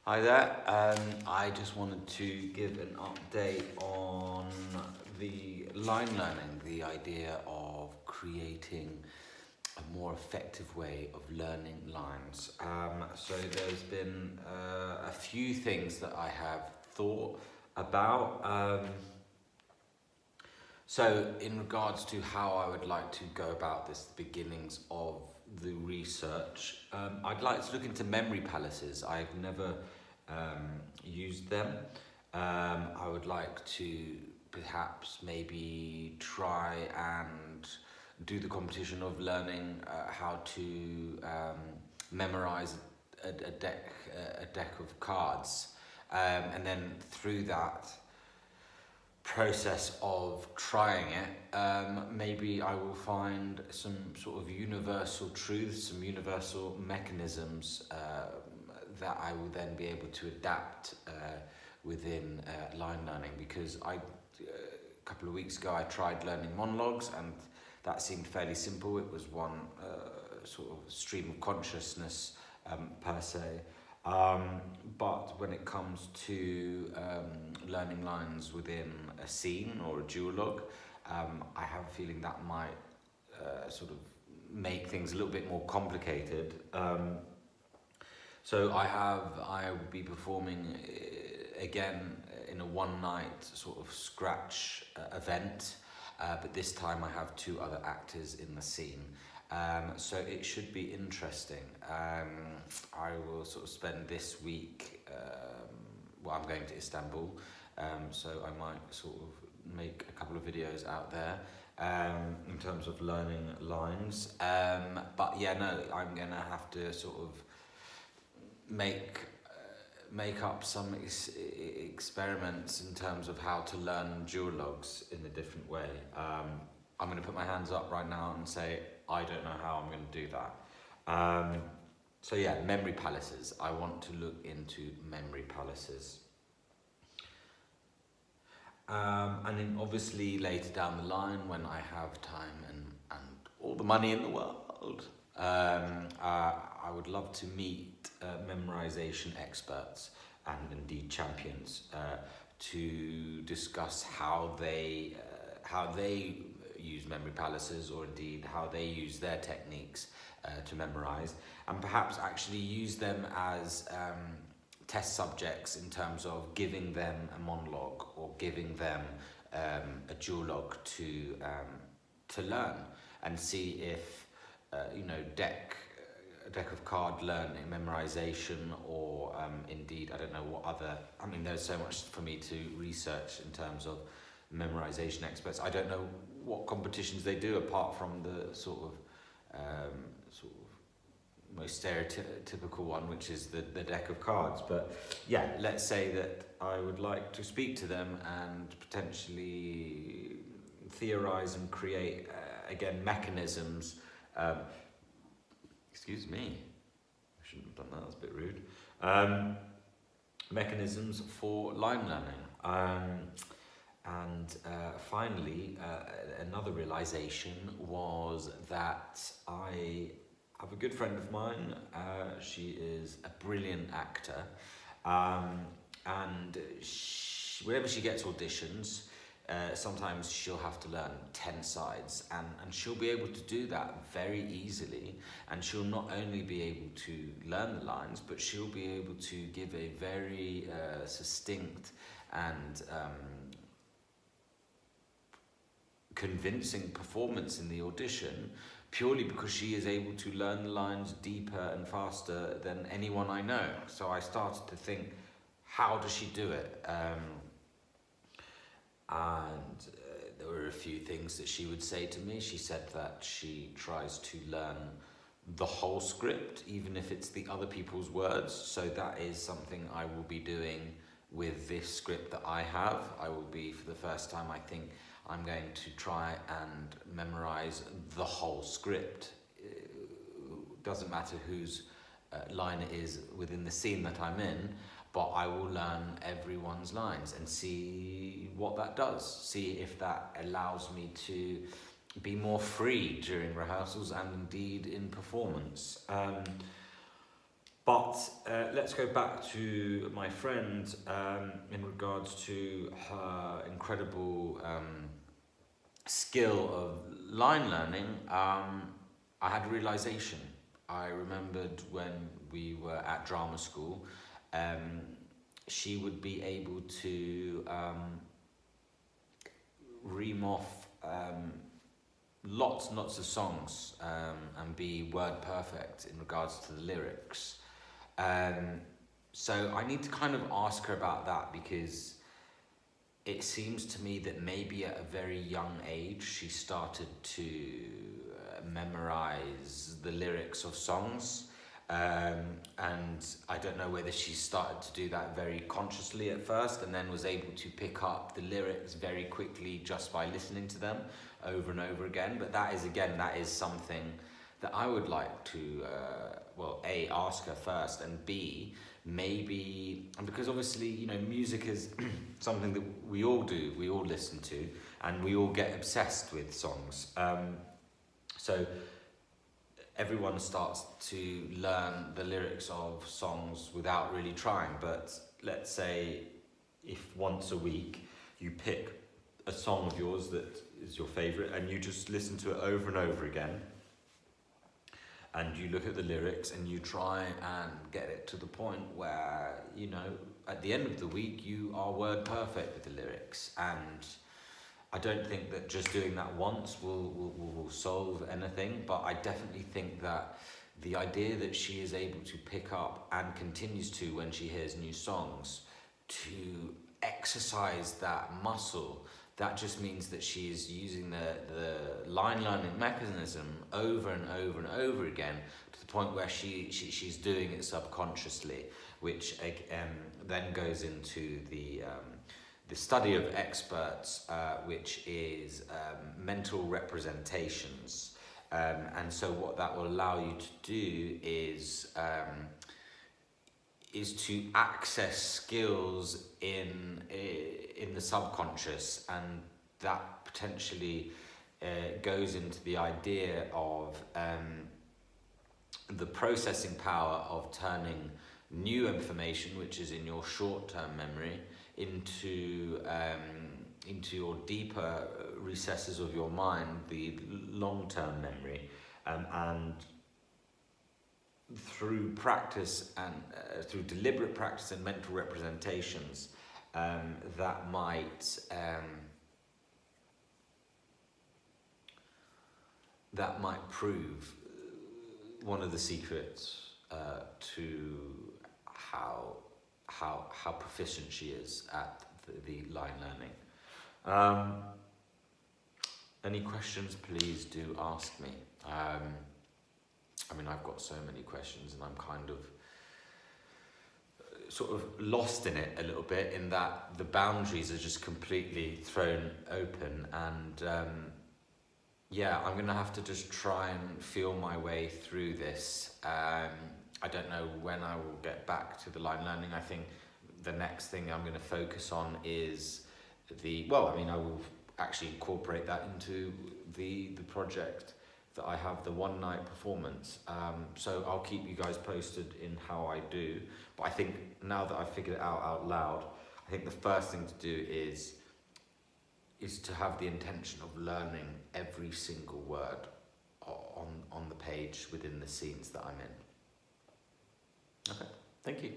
Hi there. I just wanted to give an update on the line learning, the idea of creating a more effective way of learning lines. So there's been a few things that I have thought about. So in regards to how I would like to go about this, the beginnings of the research, I'd like to look into memory palaces. I've never used them. I would like to perhaps maybe try and do the competition of learning how to memorize a deck of cards, and then through that process of trying it, maybe I will find some sort of universal truths, some universal mechanisms that I will then be able to adapt within line learning. Because a couple of weeks ago I tried learning monologues, and that seemed fairly simple. It was one sort of stream of consciousness per se. But when it comes to learning lines within a scene or a duologue, I have a feeling that might sort of make things a little bit more complicated. So I will be performing again in a one night sort of scratch event, but this time I have two other actors in the scene. So it should be interesting. I will sort of spend this week, I'm going to Istanbul, so I might sort of make a couple of videos out there in terms of learning lines. But yeah, no, I'm gonna have to sort of make up some experiments in terms of how to learn duologues in a different way. I'm going to put my hands up right now and say I don't know how I'm going to do that. So yeah, memory palaces. I want to look into memory palaces. And then obviously later down the line, when I have time and all the money in the world, I would love to meet memorization experts and indeed champions to discuss how they use memory palaces, or indeed how they use their techniques to memorize, and perhaps actually use them as test subjects in terms of giving them a monologue or giving them a duologue to learn, and see if deck of card learning, memorization, or indeed, I don't know what other, I mean, there's so much for me to research in terms of memorization experts. I don't know what competitions they do apart from the sort of most stereotypical one, which is the deck of cards. But yeah, let's say that I would like to speak to them and potentially theorize and create again mechanisms. Excuse me, I shouldn't have done that, that's a bit rude. Mechanisms for line learning. And finally, another realization was that I have a good friend of mine. She is a brilliant actor, and whenever she gets auditions, sometimes she'll have to learn 10 sides, and she'll be able to do that very easily, and she'll not only be able to learn the lines, but she'll be able to give a very succinct and convincing performance in the audition, purely because she is able to learn the lines deeper and faster than anyone I know. So I started to think, how does she do it? And there were a few things that she would say to me. She said that she tries to learn the whole script, even if it's the other people's words. So that is something I will be doing with this script that I have. I will be, for the first time, I think, I'm going to try and memorize the whole script. It doesn't matter whose line it is within the scene that I'm in, but I will learn everyone's lines and see what that does. See if that allows me to be more free during rehearsals and indeed in performance. But let's go back to my friend in regards to her incredible skill of line learning. I had a realization. I remembered when we were at drama school, she would be able to ream off lots and lots of songs and be word perfect in regards to the lyrics. So I need to kind of ask her about that, because it seems to me that maybe at a very young age she started to memorize the lyrics of songs, and I don't know whether she started to do that very consciously at first and then was able to pick up the lyrics very quickly just by listening to them over and over again. But that is something that I would like to A, ask her first, and B, maybe, and because obviously, you know, music is something that we all do, we all listen to, and we all get obsessed with songs. So everyone starts to learn the lyrics of songs without really trying, but let's say if once a week you pick a song of yours that is your favourite and you just listen to it over and over again, and you look at the lyrics and you try and get it to the point where, you know, at the end of the week you are word perfect with the lyrics. And I don't think that just doing that once will solve anything, but I definitely think that the idea that she is able to pick up and continues to, when she hears new songs, to exercise that muscle, that just means that she is using the line learning mechanism over and over and over again, to the point where she's doing it subconsciously, which then goes into the study of experts, which is mental representations. And so what that will allow you to do is to access skills in the subconscious, and that potentially goes into the idea of the processing power of turning new information, which is in your short-term memory, into your deeper recesses of your mind, the long-term memory, and through practice and through deliberate practice and mental representations, that might prove one of the secrets to how proficient she is at the line learning. Any questions, please do ask me. I mean, I've got so many questions and I'm kind of sort of lost in it a little bit, in that the boundaries are just completely thrown open, and yeah, I'm gonna have to just try and feel my way through this. I don't know when I will get back to the line learning. I think the next thing I'm gonna focus on is I will actually incorporate that into the project that I have, the one night performance. So I'll keep you guys posted in how I do. But I think now that I've figured it out loud, I think the first thing to do is to have the intention of learning every single word on the page within the scenes that I'm in. Okay, thank you.